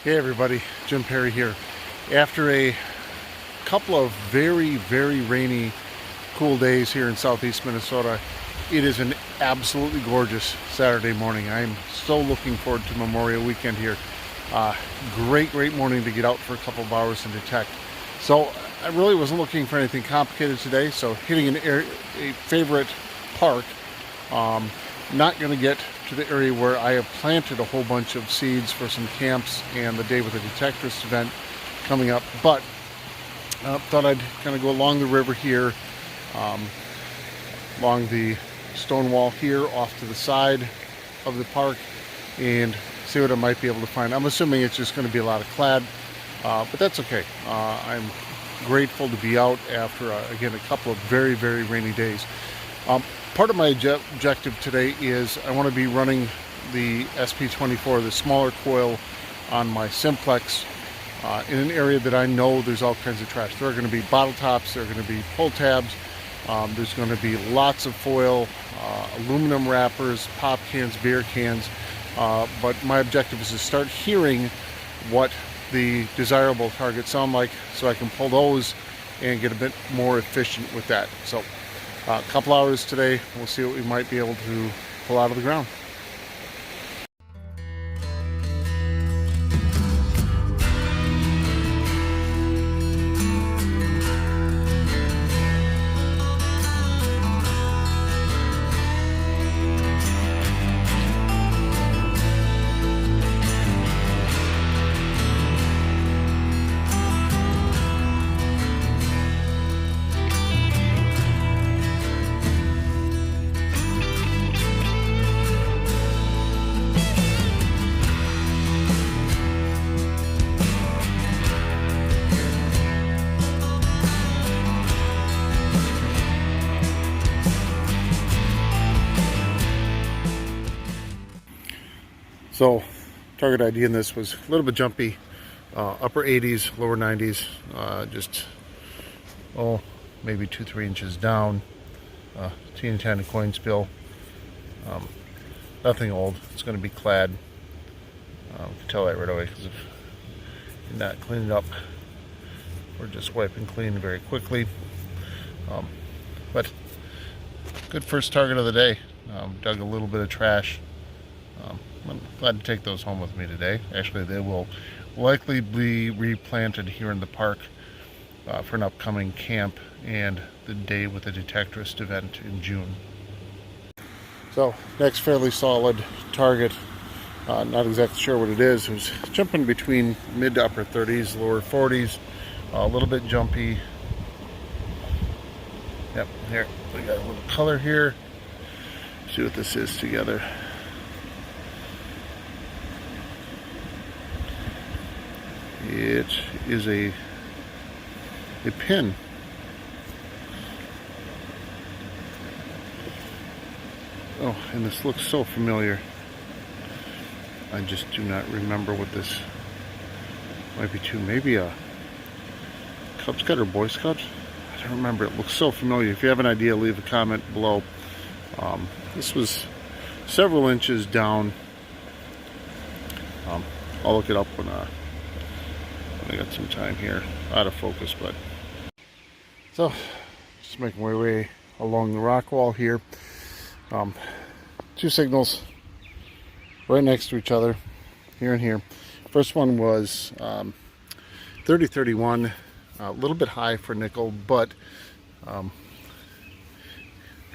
Hey everybody, Jim Perry here. After a couple of very rainy, cool days here in southeast Minnesota, it is an absolutely gorgeous Saturday morning. I'm so looking forward to Memorial Weekend here. Great morning to get out for a couple of hours and detect. So I really wasn't looking for anything complicated today, so hitting a favorite park. Not going to get to the area where I have planted a whole bunch of seeds for some camps and the Day with a Detectorist event coming up, but thought I'd kind of go along the river here, along the stone wall here off to the side of the park, and see what I might be able to find. I'm assuming it's just going to be a lot of clad, but that's okay. I'm grateful to be out after, again, a couple of very rainy days. Part of my objective today is I want to be running the SP24, the smaller coil, on my Simplex in an area that I know there's all kinds of trash. There are going to be bottle tops, there are going to be pull tabs, there's going to be lots of foil, aluminum wrappers, pop cans, beer cans, but my objective is to start hearing what the desirable targets sound like so I can pull those and get a bit more efficient with that. So a couple hours today, we'll see what we might be able to pull out of the ground. So, target ID in this was a little bit jumpy, upper 80s, lower 90s, maybe 2-3 inches down, teeny tiny coin spill, nothing old. It's going to be clad. You can tell that right away because if you're not cleaning it up, we're just wiping clean very quickly. But good first target of the day. Dug a little bit of trash. I'm glad to take those home with me today. Actually, they will likely be replanted here in the park for an upcoming camp and the Day with a Detectorist event in June. So, next fairly solid target. Not exactly sure what it is. It was jumping between mid to upper 30s, lower 40s. A little bit jumpy. Yep, here we got a little color here. See what this is together. It is a pin. Oh, and this looks so familiar. I just do not remember what this might be to. Maybe a Cub Scout or Boy Scout? I don't remember. It looks so familiar. If you have an idea, leave a comment below. This was several inches down. I'll look it up when I got some time here. Out of focus, but so just making my way along the rock wall here. Two signals right next to each other, here and here. First one was 3031, a little bit high for nickel, but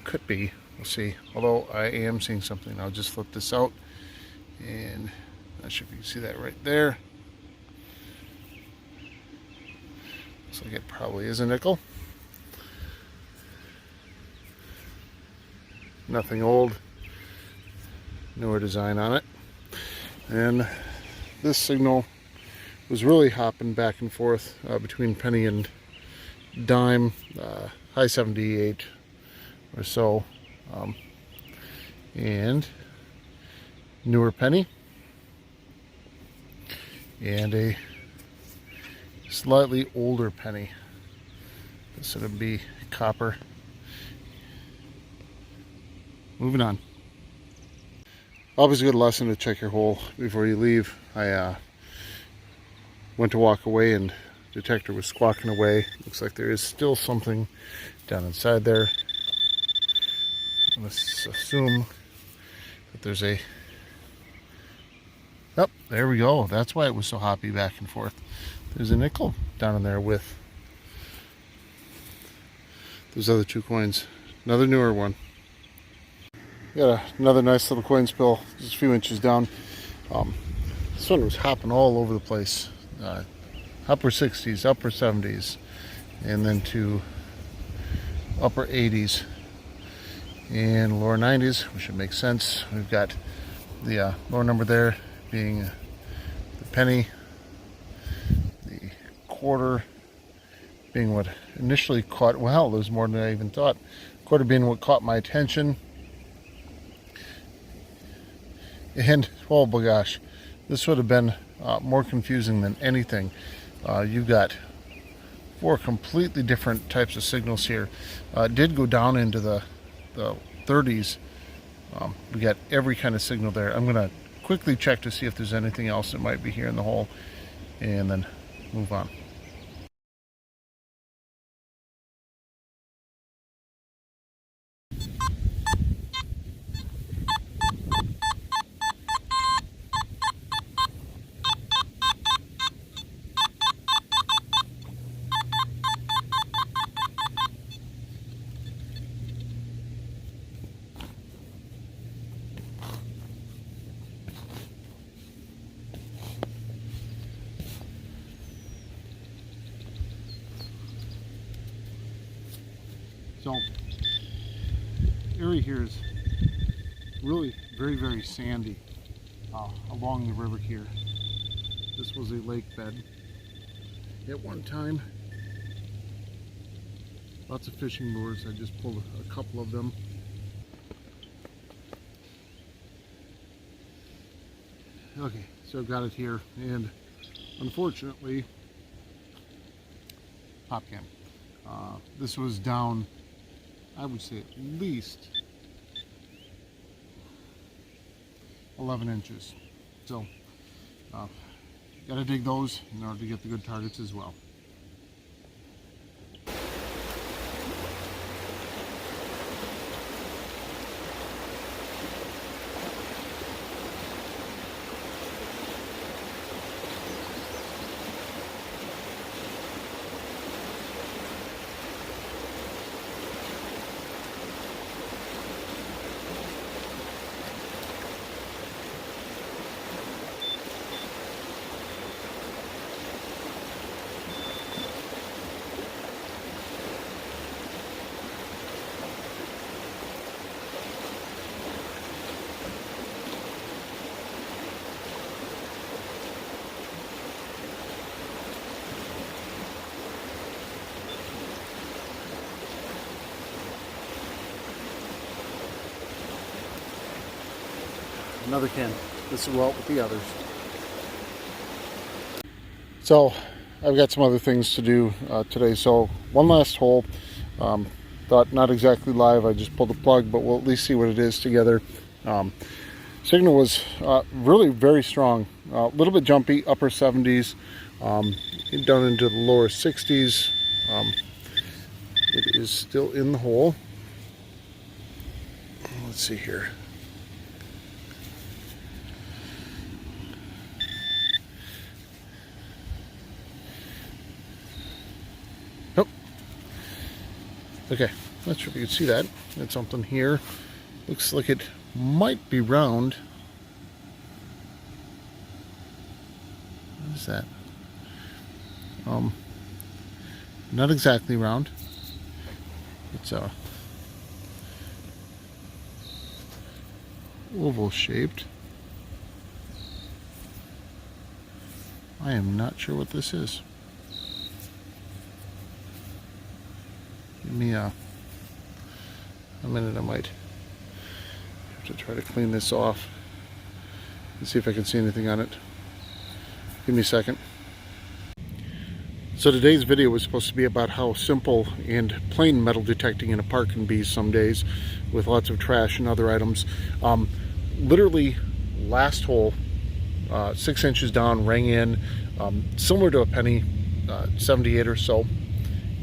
could be. We'll see. Although I am seeing something. I'll just flip this out, and not sure if you can see that right there. Looks like it probably is a nickel. Nothing old. Newer design on it. And this signal was really hopping back and forth between penny and dime, high 78 or so. And newer penny. And a slightly older penny. This would be copper. Moving on. Always a good lesson to check your hole before you leave. I went to walk away and the detector was squawking away. Looks like there is still something down inside there. Let's assume that there's a... Oh, there we go. That's why it was so hoppy back and forth. There's a nickel down in there with those other 2 coins. Another newer one. Got another nice little coin spill just a few inches down. This one was hopping all over the place. Upper 60s, upper 70s, and then to upper 80s and lower 90s, which would make sense. We've got the lower number there being the penny, the quarter being what initially caught, well, there's more than I even thought. Quarter being what caught my attention. And, oh my gosh, this would have been more confusing than anything. You've got 4 completely different types of signals here. It did go down into the 30s. We got every kind of signal there. I'm going to quickly check to see if there's anything else that might be here in the hole, and then move on. So, area here is really very, very sandy along the river here. This was a lake bed at one time. Lots of fishing lures. I just pulled a couple of them. Okay, so I've got it here, and unfortunately, pop can. This was down, I would say, at least 11 inches. So, gotta dig those in order to get the good targets as well. Another can. This will help with the others. So I've got some other things to do today. So one last hole. Thought not exactly live. I just pulled the plug, but we'll at least see what it is together. Signal was really very strong. A little bit jumpy, upper 70s, down into the lower 60s. It is still in the hole. Let's see here. Nope. Okay, not sure if you can see that. That's something here. Looks like it might be round. What is that? Not exactly round. It's oval shaped. I am not sure what this is. Give me a minute. I might have to try to clean this off and see if I can see anything on it. Give me a second. So today's video was supposed to be about how simple and plain metal detecting in a park can be some days with lots of trash and other items. Literally last hole, 6 inches down, rang in, similar to a penny, 78 or so,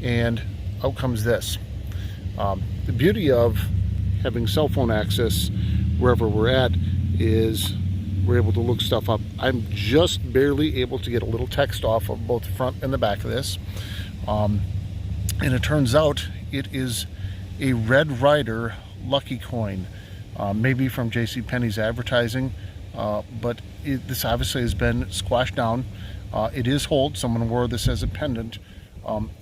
and out comes this. The beauty of having cell phone access wherever we're at is we're able to look stuff up. I'm just barely able to get a little text off of both the front and the back of this. And it turns out it is a Red Ryder lucky coin, maybe from JCPenney's advertising, but this obviously has been squashed down. It is hold. Someone wore this as a pendant.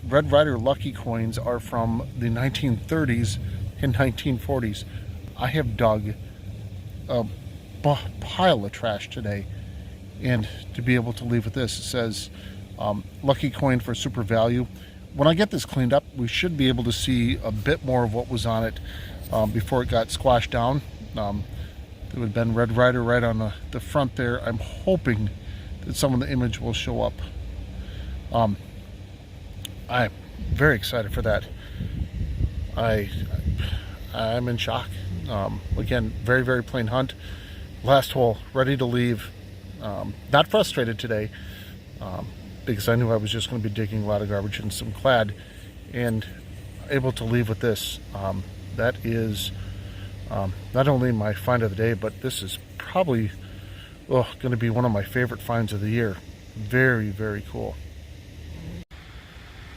Red Ryder lucky coins are from the 1930s and 1940s. I have dug a pile of trash today, and to be able to leave with this, it says lucky coin for super value. When I get this cleaned up, we should be able to see a bit more of what was on it before it got squashed down. There would have been Red Ryder right on the front there. I'm hoping that some of the image will show up. I'm very excited for that. I'm in shock. Again, very, very plain hunt. Last hole, ready to leave. Not frustrated today, because I knew I was just going to be digging a lot of garbage and some clad, and able to leave with this. That is not only my find of the day, but this is probably going to be one of my favorite finds of the year. Very, very cool.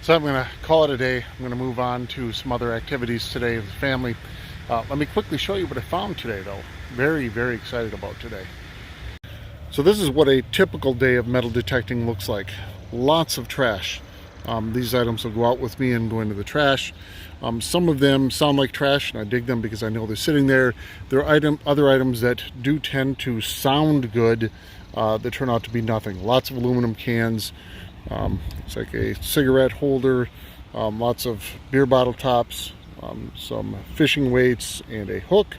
So I'm going to call it a day. I'm going to move on to some other activities today with the family. Let me quickly show you what I found today, though. Very, very excited about today. So this is what a typical day of metal detecting looks like. Lots of trash. These items will go out with me and go into the trash. Some of them sound like trash, and I dig them because I know they're sitting there. There are other items that do tend to sound good that turn out to be nothing. Lots of aluminum cans. It's like a cigarette holder. Lots of beer bottle tops. Some fishing weights and a hook.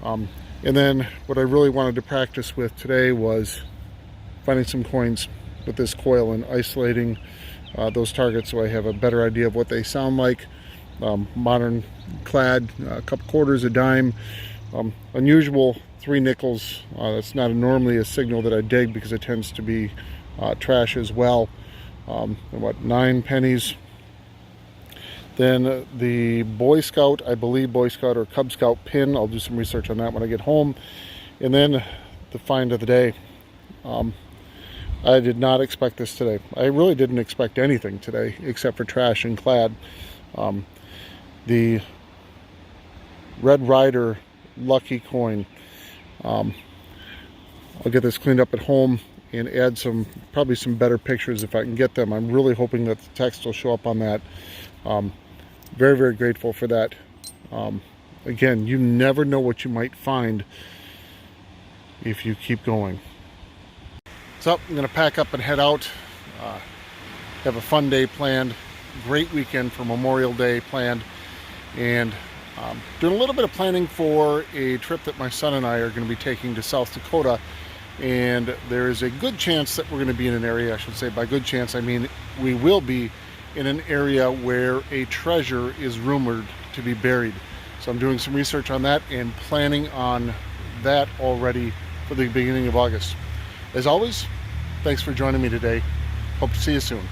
And then what I really wanted to practice with today was finding some coins with this coil and isolating those targets so I have a better idea of what they sound like. Modern clad, a couple quarters, a dime, unusual 3 nickels. That's not normally a signal that I dig because it tends to be trash as well. And 9 pennies. Then the Boy Scout, I believe Boy Scout or Cub Scout pin. I'll do some research on that when I get home. And then the find of the day. I did not expect this today. I really didn't expect anything today except for trash and clad. The Red Ryder lucky coin. I'll get this cleaned up at home and add probably some better pictures if I can get them. I'm really hoping that the text will show up on that. Very, very grateful for that. Again, you never know what you might find if you keep going. So I'm going to pack up and head out. Have a fun day planned. Great weekend for Memorial Day planned. And doing a little bit of planning for a trip that my son and I are going to be taking to South Dakota. And there is a good chance that we're going to be in an area, I should say by good chance, I mean we will be in an area where a treasure is rumored to be buried. So I'm doing some research on that and planning on that already for the beginning of August. As always, thanks for joining me today. Hope to see you soon.